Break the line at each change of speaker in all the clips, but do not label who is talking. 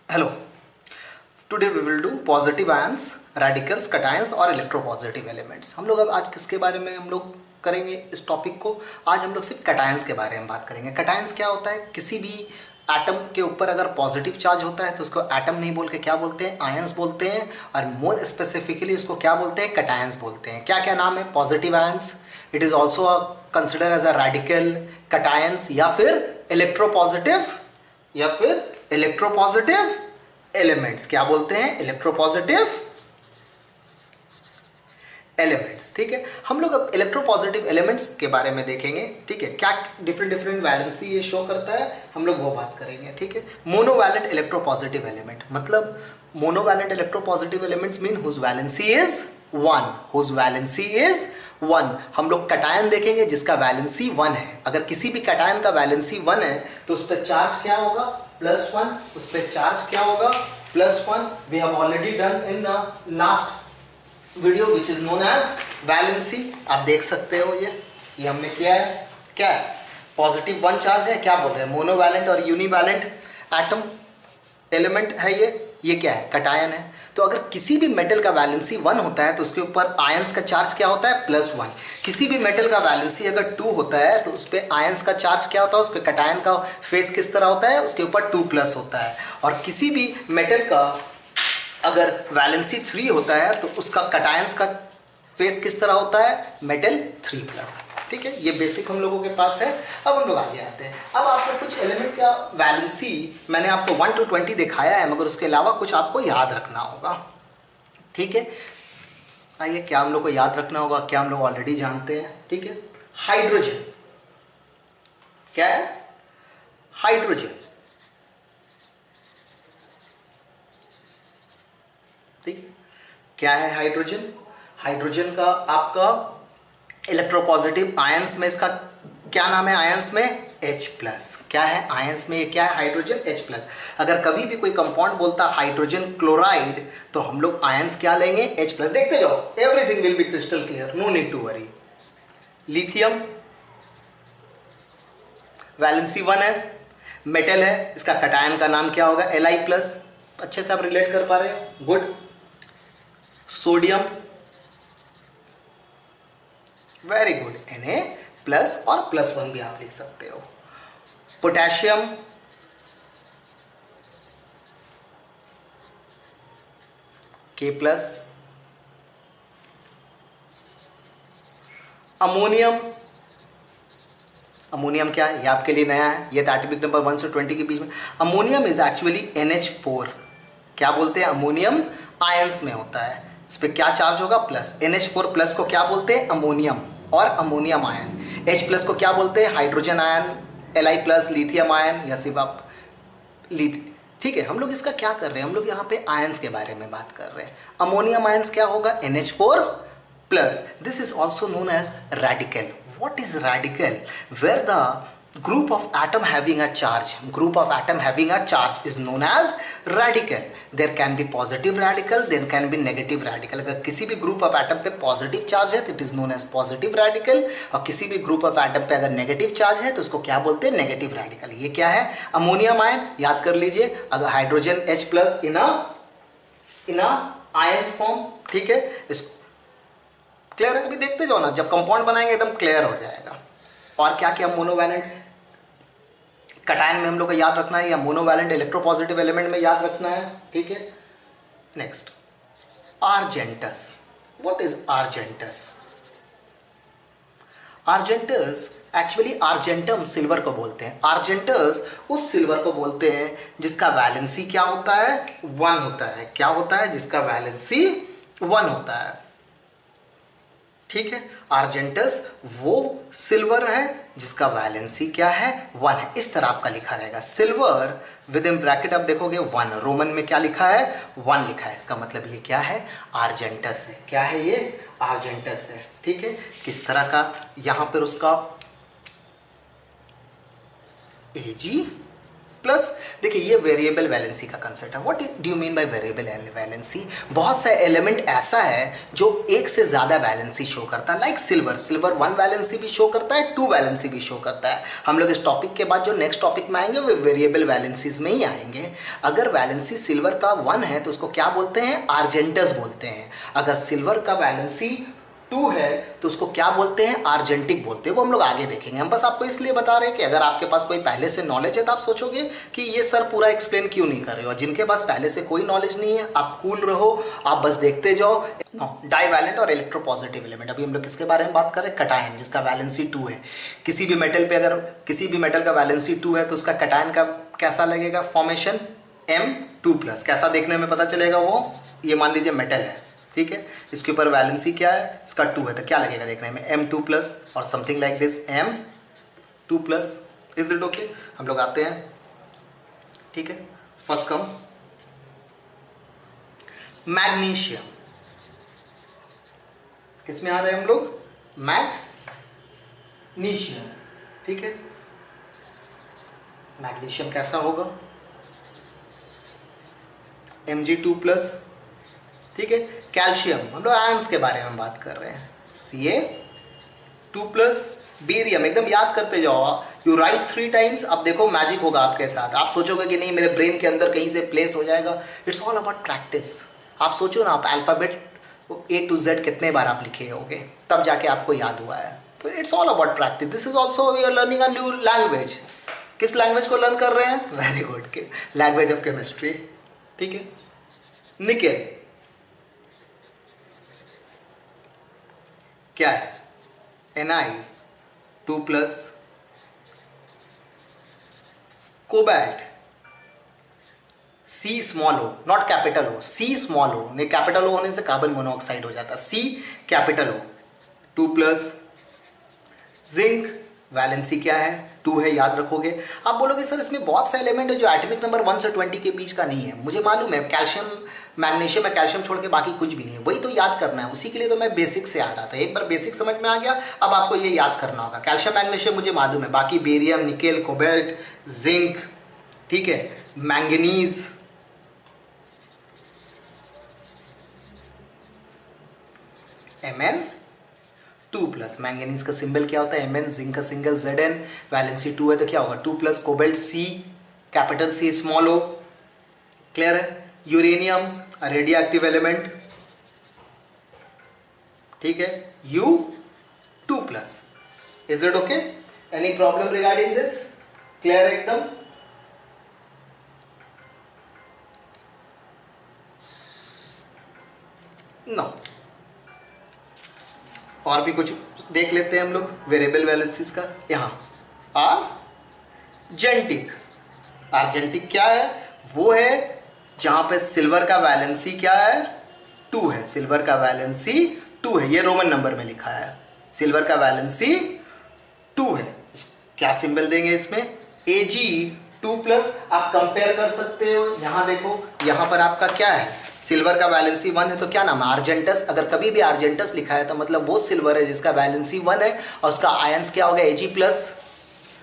Hello. Today we will do positive ions, radicals, cations और electropositive elements. हम लोग अब आज किसके बारे में हम लोग करेंगे इस टॉपिक को? आज हम लोग सिर्फ cations के बारे में बात करेंगे। cations क्या होता है? किसी भी एटम के ऊपर अगर पॉजिटिव चार्ज होता है तो उसको एटम नहीं बोल के क्या बोलते हैं? आयंस बोलते हैं। और मोर स्पेसिफिकली उसको क्या बोलते हैं? cations बोलते हैं। क्या क्या नाम है? Positive ions, it is also consider as a radical, cations या फिर इलेक्ट्रोपॉजिटिव एलिमेंट्स। क्या बोलते हैं? Electropositive elements. ठीक है, हम लोग अब इलेक्ट्रोपॉजिटिव एलिमेंट्स के बारे में देखेंगे। ठीक है, क्या डिफरेंट डिफरेंट वैलेंसी ये शो करता है, हम लोग वो बात करेंगे। ठीक है, मोनोवैलेंट इलेक्ट्रोपॉजिटिव एलिमेंट मतलब monovalent electropositive elements mean whose valency is one, whose valency is one. हम लोग कटायन देखेंगे जिसका वैलेंसी वन है। अगर किसी भी कटायन का वैलेंसी वन है तो उस पर चार्ज क्या होगा? +1। उस पर चार्ज क्या होगा? +1। We have already done in the last video which is known as valency. आप देख सकते हो ये हमने किया है। क्या है? पॉजिटिव वन चार्ज है। क्या बोल रहे हैं? मोनोवैलेंट और यूनिवैलेंट एटम एलिमेंट है ये क्या है? कटायन है। तो अगर किसी भी मेटल का वैलेंसी 1 होता है तो उसके ऊपर आयंस का चार्ज क्या होता है? +1। किसी भी मेटल का वैलेंसी अगर 2 होता है तो उस पर आयंस का चार्ज क्या होता है? उस पर कटायन का फेस किस तरह होता है? उसके ऊपर 2+ होता है। और किसी भी मेटल का अगर वैलेंसी 3 होता है तो उसका कटायंस का फेस किस तरह होता है? मेटल 3+। ठीक है, ये बेसिक हम लोगों के पास है। अब हम लोग आगे आते हैं। अब आपको कुछ एलिमेंट का वैलेंसी मैंने आपको 1 to 20 दिखाया है, मगर उसके अलावा कुछ आपको याद रखना होगा। ठीक है, आइए, क्या हम लोग को याद रखना होगा? क्या हम लोग ऑलरेडी जानते हैं। ठीक है, हाइड्रोजन क्या है? हाइड्रोजन। ठीक है, क्या है हाइड्रोजन? हाइड्रोजन का आपका इलेक्ट्रोपॉजिटिव आयंस में इसका क्या नाम है? आयंस में H+। क्या है आयंस में? ये क्या है? Hydrogen H+। अगर कभी भी कोई कंपाउंड बोलता हाइड्रोजन क्लोराइड तो हम लोग आयंस क्या लेंगे? H+। देखते जाओ, everything will be crystal clear, no need to worry. Lithium valency 1 है, मेटल है, इसका कटायन का नाम क्या होगा? Li+। अच्छे से आप रिलेट कर पा रहे हो? Good. Sodium, very good, Na+ और +1 भी आप लिख सकते हो। Potassium, K+। अमोनियम, अमोनियम क्या है? ये आपके लिए नया है, ये एटॉमिक नंबर 1 से 20 के बीच में। Ammonium is actually NH4। क्या बोलते हैं? अमोनियम आयंस में होता है। इस पे क्या चार्ज होगा? प्लस। NH4+ को क्या बोलते हैं? अमोनियम और अमोनियम आयन। H+ को क्या बोलते हैं? Hydrogen ion. Li+, lithium ion, या सिर्फ आप ठीक है, हम लोग इसका क्या कर रहे हैं? हम लोग यहाँ पे आयंस के बारे में बात कर रहे हैं। अमोनियम आयंस क्या होगा? NH4+। This is also known as radical. What is radical? Where the group of atom having a charge, is known as radical. There can be positive radical, there can be negative radical. अगर किसी भी group of atom पे positive charge है तो it is known as positive radical, और किसी भी group of atom पे अगर नेगेटिव चार्ज है तो उसको क्या बोलते हैं? Negative radical. ये क्या है? Ammonium ion. याद कर लीजिए, अगर हाइड्रोजन H+ इन आयंस फॉर्म। ठीक है, इसको क्लियर है? अभी देखते जाओ ना, जब कंपाउंड बनाएंगे एकदम क्लियर हो जाएगा। और क्या क्या मोनोवैलेंट कटायन में हम लोग को याद रखना है, या मोनोवैलेंट इलेक्ट्रोपॉजिटिव एलिमेंट में याद रखना है। ठीक है, next, argentous. What is argentous? Argentous actually argentum silver को बोलते हैं। आर्जेंटस उस सिल्वर को बोलते हैं जिसका वैलेंसी क्या होता है? 1 होता है। क्या होता है? जिसका वैलेंसी 1 होता है। ठीक है, आर्जेंटस वो सिल्वर है जिसका वैलेंसी क्या है? 1 है। इस तरह आपका लिखा रहेगा, सिल्वर विद इन ब्रैकेट आप देखोगे 1, रोमन में क्या लिखा है? 1 लिखा है। इसका मतलब ये क्या है? आर्जेंटस है। क्या है ये? आर्जेंटस है। ठीक है, किस तरह का? यहां पर उसका Ag+ प्लस। देखिए ये वेरिएबल वैलेंसी का कंसेप्ट है। What do you mean by variable valency? बहुत सा एलिमेंट ऐसा है जो एक से ज्यादा वैलेंसी शो करता है, लाइक सिल्वर। सिल्वर 1 वैलेंसी भी शो करता है, 2 वैलेंसी भी शो करता है। हम लोग इस टॉपिक के बाद जो नेक्स्ट टॉपिक में आएंगे वो वेरिएबल वैलेंसीज में ही आएंगे। अगर वैलेंसी सिल्वर का 1 है तो उसको क्या बोलते हैं? आर्जेंटस बोलते हैं। अगर सिल्वर का वैलेंसी 2 है तो उसको क्या बोलते हैं? आर्जेंटिक बोलते हैं। वो हम लोग आगे देखेंगे। हम बस आपको इसलिए बता रहे हैं कि अगर आपके पास कोई पहले से नॉलेज है तो आप सोचोगे कि ये सर पूरा एक्सप्लेन क्यों नहीं कर रहे हो। जिनके पास पहले से कोई नॉलेज नहीं है, आप कूल रहो, आप बस देखते जाओ। डाईवैलेंट और इलेक्ट्रोपॉजिटिव एलिमेंट। अभी हम लोग किसके बारे में बात कर रहे हैं? कटायन, जिसका वैलेंसी 2 है। किसी भी मेटल पे अगर किसी भी मेटल का वैलेंसी 2 है तो उसका कटायन का कैसा लगेगा फॉर्मेशन? M2+। कैसा देखने में पता चलेगा वो? ये मान लीजिए मेटल है, ठीक है, इसके ऊपर वैलेंसी क्या है? इसका 2 है, तो क्या लगेगा देखने में? M2+ और something like this M2+। Is it okay? हम लोग आते हैं, ठीक है। First come magnesium. किसमें आ रहे हैं हम लोग? मैग्नीशियम, ठीक है। मैग्नीशियम कैसा होगा? Mg2+, ठीक है। कैल्शियम, हम लोग आयंस के बारे में बात कर रहे हैं, Ca2+। बेरियम, एकदम याद करते जाओ, यू राइट 3 टाइम्स। अब देखो मैजिक होगा आपके साथ। आप सोचोगे कि नहीं मेरे ब्रेन के अंदर कहीं से प्लेस हो जाएगा। It's all about practice. आप सोचो ना, आप अल्फाबेट A to Z कितने बार आप लिखे होगे तब जाके आपको याद हुआ है। तो it's all about practice. This is also we are learning a new language. किस लैंग्वेज को लर्न कर रहे हैं? Very good, language of chemistry, ठीक है। निकेल क्या है? Ni2+। Cobalt C small O, not capital O, C small O. नहीं, कैपिटल ओ होने से कार्बन मोनोऑक्साइड हो जाता है। C कैपिटल ओ 2+। जिंक वैलेंसी क्या है? 2 है, याद रखोगे। आप बोलोगे सर इसमें बहुत से एलिमेंट है जो एटॉमिक नंबर 1 से 20 के बीच का नहीं है। मुझे मालूम है, कैल्शियम मैग्नीशियम है, कैल्शियम छोड़ के बाकी कुछ भी नहीं है। वही तो याद करना है, उसी के लिए तो मैं बेसिक से आ रहा था। एक बार बेसिक समझ में आ गया, अब आपको ये याद करना होगा। कैल्शियम मैग्नीशियम मुझे मालूम है, बाकी बेरियम, निकेल, कोबाल्ट, जिंक, ठीक है, मैंगनीज, Mn2+। मैंगनीज का सिंबल क्या होता है? Mn। जिंक का सिंगल Zn। वैलेंसी 2 है तो क्या होगा? 2+। Cobalt C capital C small O. Clear है? यूरेनियम रेडियो एक्टिव एलिमेंट, ठीक है, U2+। Is it okay? Any problem regarding this? Clear एकदम? नो। और भी कुछ देख लेते हैं हम लोग वेरिएबल वैलेंसीज का। यहां आर्जेंटिक। आर्जेंटिक क्या है? वो है जहां पे सिल्वर का वैलेंसी क्या है? 2 है। सिल्वर का वैलेंसी 2 है, ये रोमन नंबर में लिखा है। सिल्वर का वैलेंसी 2 है। क्या सिंबल देंगे इसमें? Ag2+। आप कंपेयर कर सकते हो। यहां देखो, यहां पर आपका क्या है? सिल्वर का वैलेंसी 1 है तो क्या नाम है? आर्जेंटस। अगर कभी भी आर्जेंटस लिखा है तो मतलब वो सिल्वर है जिसका वैलेंसी 1 है और उसका आयंस क्या होगा? Ag+।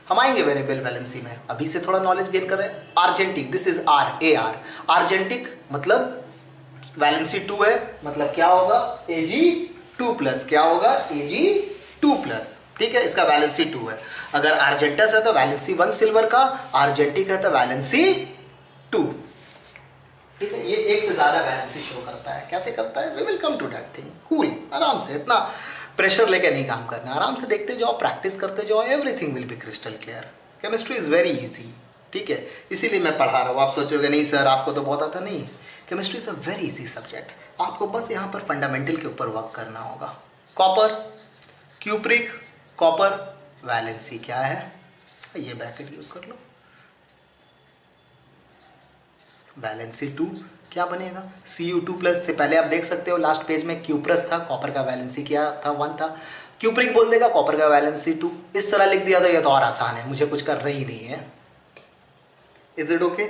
हम आएंगे वेरिएबल वैलेंसी में, अभी से थोड़ा नॉलेज गेन करें। आर्जेंटिक, दिस इज AR। आर्जेंटिक मतलब वैलेंसी 2 है, मतलब क्या होगा? Ag2+। क्या होगा? Ag2+, ठीक है। इसका वैलेंसी 2 है। अगर आर्जेंटस है तो वैलेंसी 1 सिल्वर का, आर्जेंटिक है तो वैलेंसी 2, ठीक है। ये एक से ज्यादा वैलेंसी शो करता है। कैसे करता है? We will come to that thing. Cool, आराम से, इतना प्रेशर लेके नहीं काम करना। आराम से देखते जाओ, प्रैक्टिस करते जाओ, everything will be crystal clear. Chemistry is very easy, ठीक है। इसीलिए मैं पढ़ा रहा हूँ। आप सोचोगे नहीं सर आपको तो बहुत आता। नहीं, chemistry is a very easy subject. आपको बस यहाँ पर फंडामेंटल के ऊपर वर्क करना होगा। कॉपर, क्यूप्रिक, कॉपर वैलेंसी क्या है? ये ब्रैकेट यूज कर लो। वैलेंसी 2 क्या बनेगा? Cu2+ से पहले आप देख सकते हो लास्ट पेज में क्यूप्रस था, कॉपर का वैलेंसी क्या था? 1 था। क्यूप्रिक बोल देगा, कॉपर का वैलेंसी 2। इस तरह लिख दिया तो ये तो और आसान है, मुझे कुछ करना ही नहीं है। Is it okay?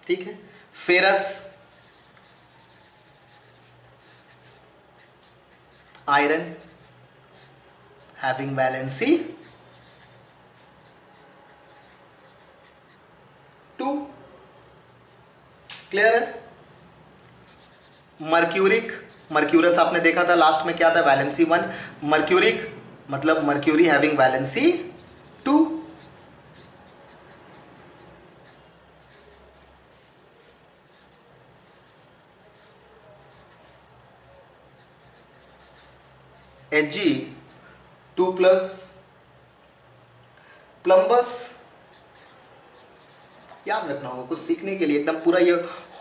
ठीक है। Ferrous, iron having valency 2। Clear है? मर्क्यूरिक, मर्क्यूरस आपने देखा था लास्ट में क्या था, वैलेंसी 1। मर्क्यूरिक मतलब मर्क्यूरी हैविंग वैलेंसी 2। Hg 2+। प्लम्बस याद रखना होगा कुछ सीखने के लिए, एकदम पूरा ये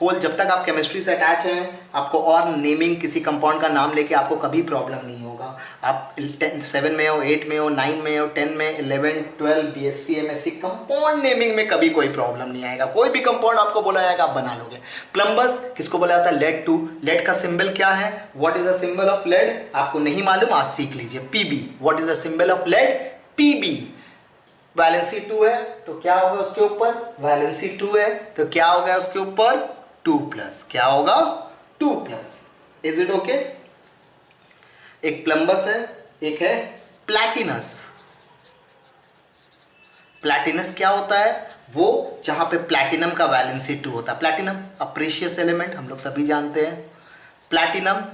होल, जब तक आप केमिस्ट्री से अटैच हैं आपको और नेमिंग किसी कंपाउंड का नाम लेके आपको कभी प्रॉब्लम नहीं होगा। आप 7 में हो, 8 में हो, 9 में हो, 10 में, 11, 12, BSc MSc कंपाउंड नेमिंग में कभी कोई प्रॉब्लम नहीं आएगा। कोई भी कंपाउंड आपको बोला जाएगा आप बना लोगे। प्लम्बस किसको बोला जाता है? लेड 2। लेड का सिंबल क्या है? What is the symbol of lead? आपको नहीं मालूम, आज सीख लीजिए। Pb। What is the symbol of lead? Pb। Valency 2 है तो क्या होगा उसके ऊपर? वैलेंसी 2 है तो क्या होगा उसके ऊपर? 2+। क्या होगा? 2+। Is it okay? एक प्लम्बस है, एक है प्लैटिनस। प्लैटिनस क्या होता है? वो जहां पे प्लैटिनम का वैलेंसी 2 होता है। प्लैटिनम अप्रेशियस एलिमेंट, हम लोग सभी जानते हैं। प्लैटिनम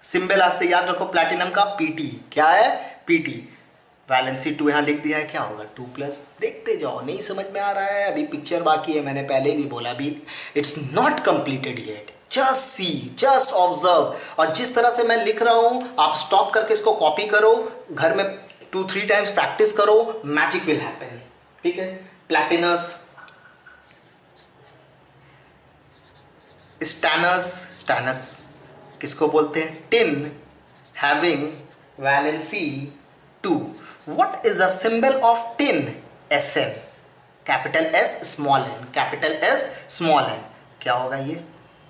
सिंबल आज से याद रखो, प्लैटिनम का Pt। क्या है? Pt। वैलेंसी 2 यहां लिख दिया है, क्या होगा? 2+। देखते जाओ, नहीं समझ में आ रहा है अभी पिक्चर बाकी है, मैंने पहले भी बोला, अभी it's not completed yet. Just see, just observe. और जिस तरह से मैं लिख रहा हूं आप स्टॉप करके इसको कॉपी करो, घर में 2-3 टाइम्स प्रैक्टिस करो, मैजिक विल हैपन। ठीक है? प्लैटिनस, स्टैनस। स्टैनस किसको बोलते हैं? Tin having valency 2। What is the symbol of tin? Sn। Capital S small n, capital S small n। क्या होगा ये?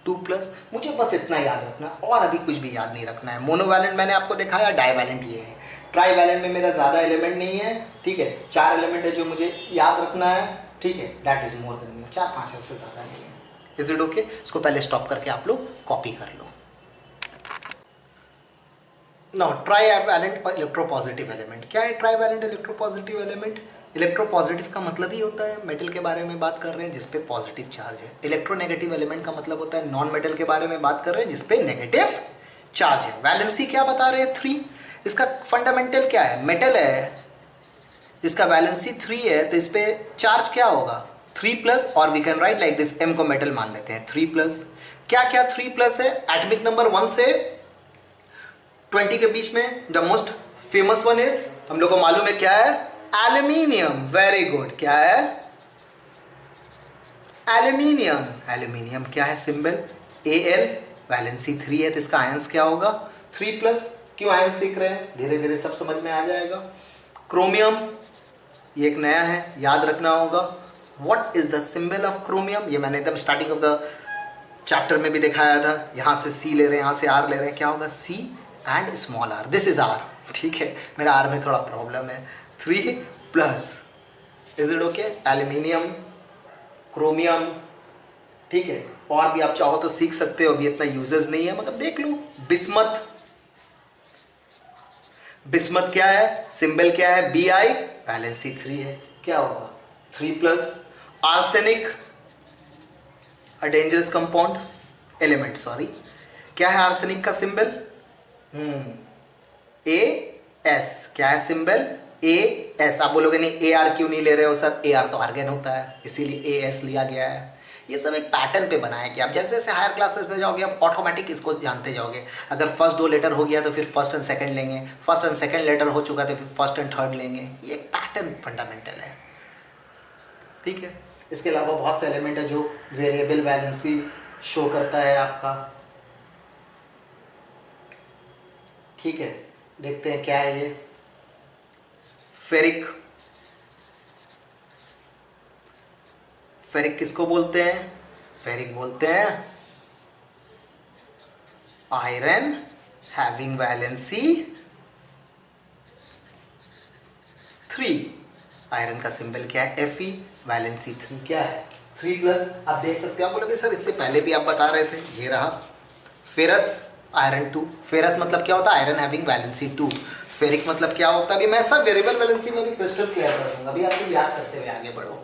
2+। मुझे बस इतना याद रखना और अभी कुछ भी याद नहीं रखना है। मोनोवैलेंट मैंने आपको दिखाया, डाइवैलेंट ये है। ट्राइवैलेंट में मेरा ज्यादा एलिमेंट नहीं है। ठीक है? 4 एलिमेंट है जो मुझे याद रखना है। ठीक है? दैट इज मोर देन 4-5 से ज्यादा नहीं है। Is it okay? इसको पहले स्टॉप करके आप लोग कॉपी कर लो। No, trivalent electropositive element. क्या है ट्राइवैलेंट इलेक्ट्रोपॉजिटिव एलिमेंट? इलेक्ट्रोपॉजिटिव का मतलब ही होता है मेटल के बारे में बात कर रहे हैं जिसपे पॉजिटिव चार्ज है। इलेक्ट्रोनेगेटिव एलिमेंट का मतलब होता है नॉन मेटल के बारे में बात कर रहे हैं जिसपे नेगेटिव चार्ज है। वैलेंसी क्या बता रहे हैं? 3। इसका फंडामेंटल क्या है? मेटल है, इसका वैलेंसी 3 है तो इस पे चार्ज क्या होगा? 3+। और we can write like this, m को मेटल मान लेते हैं, 3+। क्या क्या 3+ है? एटॉमिक नंबर 1 से 20 के बीच में the most famous one is, हम लोग को मालूम है क्या है? एल्यूमिनियम। Very good. क्या है? एल्यूमिनियम। एल्यूमिनियम क्या है सिंबल? Al। वैलेंसी 3 है तो इसका आयंस क्या होगा? 3+। क्यों आयंस सीख रहे हैं? धीरे धीरे सब समझ में आ जाएगा। क्रोमियम ये एक नया है, याद रखना होगा। What is the symbol of chromium? ये मैंने एकदम स्टार्टिंग ऑफ द चैप्टर में भी दिखाया था। यहां से C ले रहे हैं, यहां से R ले रहे हैं, क्या होगा? C and small r। This is R। ठीक है? मेरा R में थोड़ा प्रॉब्लम है। 3+। Is it okay? Aluminium, chromium. ठीक है? और भी आप चाहो तो सीख सकते हो, अभी इतना यूजेस नहीं है मगर देख लो। बिस्मथ। बिस्मथ क्या है? सिंबल क्या है? Bi। वैलेंसी 3 है, क्या होगा? 3+। Arsenic, a dangerous compound element, sorry. क्या है आर्सेनिक का सिंबल? AS। क्या है सिंबल? AS। आप बोलोगे नहीं AR क्यों नहीं ले रहे हो सर? AR तो आर्गन होता है इसीलिए AS लिया गया है। ये सब एक पैटर्न पे बनाया गया। आप जैसे जैसे हायर क्लासेस में जाओगे आप ऑटोमेटिक इसको जानते जाओगे। अगर फर्स्ट 2 लेटर हो गया तो फिर फर्स्ट एंड सेकंड लेंगे, फर्स्ट एंड सेकंड लेटर हो चुका तो फिर फर्स्ट एंड थर्ड लेंगे। ये एक पैटर्न फंडामेंटल है। ठीक है? इसके अलावा बहुत से एलिमेंट है जो वेरिएबल वैलेंसी शो करता है आपका। ठीक है? देखते हैं क्या है ये। फेरिक। फेरिक किसको बोलते हैं? फेरिक बोलते हैं आयरन हैविंग वैलेंसी 3। आयरन का सिंबल क्या है? Fe। वैलेंसी 3 क्या है? 3+। आप देख सकते हो, आप बोलोगे सर इससे पहले भी आप बता रहे थे, ये रहा। Ferrous, iron 2। फेरस मतलब क्या होता है? Iron having valency 2। फेरिक मतलब क्या होता है? अभी मैं सब वेरिएबल वैलेंसी में भी क्रिस्टल क्लियर कर दूंगा, अभी आप याद करते हुए आगे बढ़ो।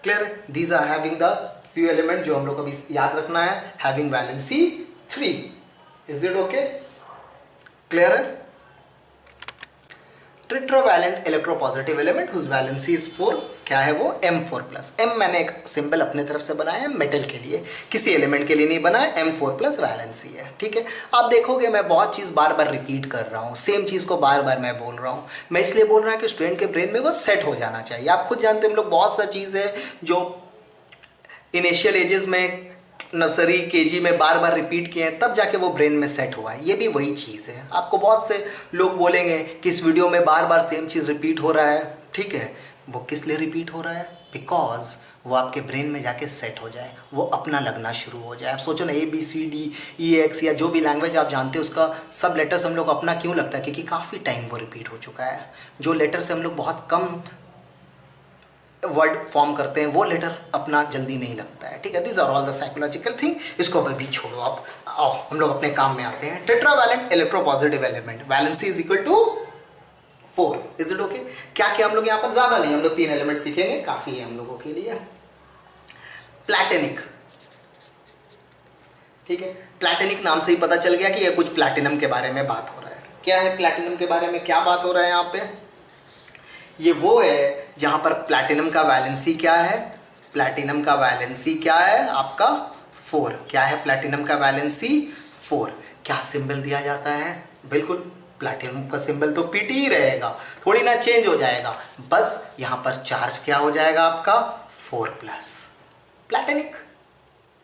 क्लियर है? These are having the few element जो हम लोग को अभी याद रखना है, having valency 3. Is it okay? Clear है? Tetravalent electropositive element whose valency is 4, क्या है वो? M4 plus. M मैंने एक सिंबल अपने तरफ से बनाया है मेटल के लिए, किसी एलिमेंट के लिए नहीं बनाया. M4 प्लस वैलेंसी है. ठीक है, आप देखोगे मैं बहुत चीज बार बार रिपीट कर रहा हूँ, सेम चीज को बार बार मैं बोल रहा हूँ. मैं इसलिए बोल रहा हूँ कि स्टूडेंट के ब्रेन में वो सेट हो जाना चाहिए. आप खुद जानते हैं हम लोग बहुत सा चीज है जो इनिशियल एजेस में नर्सरी केजी में बार बार रिपीट किए हैं, तब जाके वो ब्रेन में सेट हुआ है. ये भी वही चीज है. आपको बहुत से लोग बोलेंगे कि इस वीडियो में बार बार सेम चीज रिपीट हो रहा है. ठीक है, वो किस लिए रिपीट हो रहा है? बिकॉज वो आपके ब्रेन में जाके सेट हो जाए, वो अपना लगना शुरू हो जाए. आप सोचो ना, ABCDEX या जो भी लैंग्वेज आप जानते हो उसका सब लेटर्स हम लोग अपना क्यों लगता है? क्योंकि काफी टाइम वो रिपीट हो चुका है. जो लेटर से हम लोग बहुत कम वर्ड फॉर्म करते हैं वो लेटर अपना जल्दी नहीं लगता है. ठीक है, this are all the psychological thing. इसको अभी छोड़ो, आप आओ हम लोग अपने काम में आते हैं. Tetravalent electropositive element, valency is equal to 4. Is it okay? क्या क्या हम लोग यहाँ पर ज्यादा नहीं, हम लोग 3 एलिमेंट सीखेंगे, काफी है हम लोगों के लिए. प्लैटिनिक. ठीक है, प्लैटिनिक नाम से ही पता चल गया कि ये कुछ प्लैटिनम के बारे में बात हो रहा है. क्या है प्लैटिनम के बारे में, क्या बात हो रहा है यहाँ पे? ये वो है जहां पर प्लैटिनम का वैलेंसी क्या है? प्लैटिनम का वैलेंसी क्या है आपका? 4. क्या है प्लैटिनम का वैलेंसी? 4. क्या सिंबल दिया जाता है? बिल्कुल प्लैटिनम का सिंबल तो PT ही रहेगा, थोड़ी ना चेंज हो जाएगा. बस यहां पर चार्ज क्या हो जाएगा आपका? 4 प्लस. प्लैटिनिक.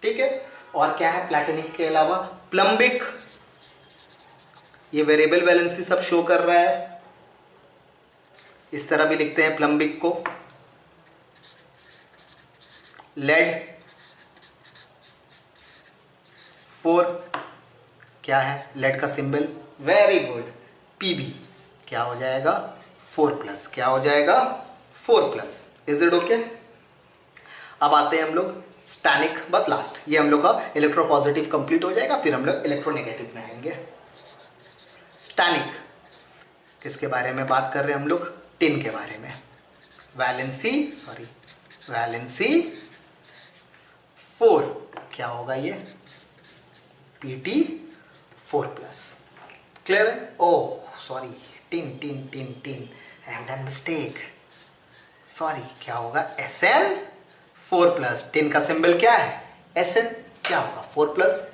ठीक है, और क्या है प्लैटिनिक के अलावा? प्लम्बिक. ये वेरिएबल वैलेंसी सब शो कर रहा है, इस तरह भी लिखते हैं प्लम्बिक को. लेड 4. क्या है लेड का सिंबल? Very good, PB. क्या हो जाएगा? 4 प्लस. क्या हो जाएगा? 4 प्लस. Is it okay? अब आते हैं हम लोग स्टैनिक, बस लास्ट. ये हम लोग का इलेक्ट्रोपॉजिटिव कंप्लीट हो जाएगा, फिर हम लोग इलेक्ट्रोनेगेटिव में आएंगे. स्टैनिक किसके बारे में बात कर रहे हैं हम लोग? टिन के बारे में. वैलेंसी 4. क्या होगा ये? PT 4 plus. क्लियर है? Oh sorry, tin, I have done mistake, sorry. क्या होगा? SN 4 plus. टिन का सिंबल क्या है? SN. क्या होगा? 4 प्लस.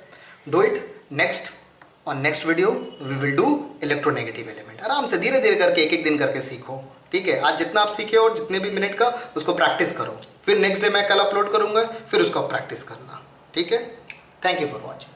Do it. नेक्स्ट और next video we will do electronegative element. आराम से धीरे धीरे करके एक एक दिन करके सीखो. ठीक है, आज जितना आप सीखे और जितने भी मिनट का उसको प्रैक्टिस करो, फिर नेक्स्ट डे मैं कल अपलोड करूंगा, फिर उसको प्रैक्टिस करना. ठीक है, थैंक यू फॉर वॉचिंग.